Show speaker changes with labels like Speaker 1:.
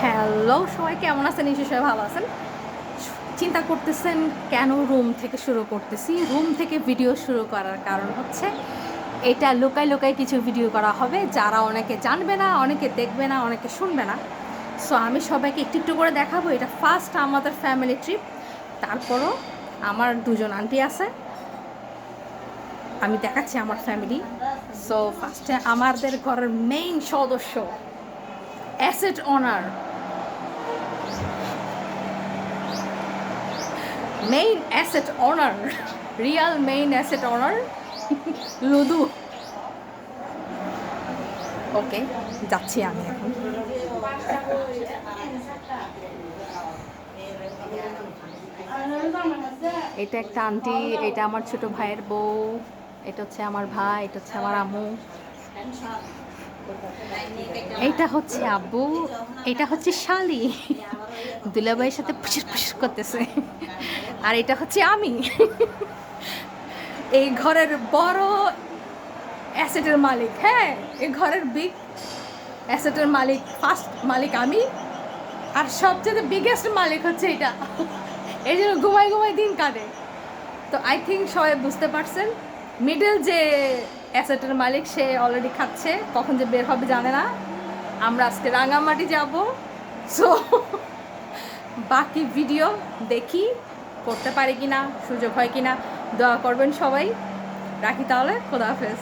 Speaker 1: Hello সবাই, কেমন আছেন? নিশ্চয়ই সবাই ভালো আছেন। চিন্তা করতেছেন কেন রুম থেকে শুরু করতেছি? রুম থেকে ভিডিও শুরু করার কারণ হচ্ছে এটা লুকায় লুকায় কিছু ভিডিও করা হবে, যারা অনেকে জানবে না, অনেকে দেখবে না, অনেকে শুনবে না। সো আমি সবাইকে একটু একটু করে দেখাবো। এটা ফার্স্ট আমাদের ফ্যামিলি ট্রিপ। তারপরও আমার দুজন আন্টি আছে, আমি দেখাচ্ছি আমার ফ্যামিলি। সো ফার্স্টে আমাদের ঘরের মেইন সদস্য, অ্যাসেট ওনার, মেইন অ্যাসেট ওনার, রিয়াল মেইন অ্যাসেট ওনার লুদু। ওকে, যাচ্ছি আমি এখন। এটা একটা আন্টি, এটা আমার ছোট ভাইয়ের বউ, এটা হচ্ছে আমার ভাই, এটা হচ্ছে আমার আম্মু, এইটা হচ্ছে আব্বু, এটা হচ্ছে শালি, দুলাভাইয়ের সাথে ফুসুর ফুসুর করতেছে। আর এটা হচ্ছে আমি, এই ঘরের বড় অ্যাসেটের মালিক। হ্যাঁ, এই ঘরের বিগ অ্যাসেটের মালিক, ফার্স্ট মালিক আমি। আর সবচেয়ে বিগেস্ট মালিক হচ্ছে এটা, এই জন্য ঘুমাই ঘুমাই দিন কাটে। তো আই থিঙ্ক সবাই বুঝতে পারছেন, মিডল যে অ্যাসেটের মালিক সে অলরেডি খাচ্ছে, কখন যে বের হবে জানে না। আমরা আজকে রাঙামাটি যাব। সো বাকি ভিডিও দেখি করতে পারি কি না, সুযোগ হয় কি না। দোয়া করবেন সবাই। রাখি তাহলে, খোদা হাফেজ।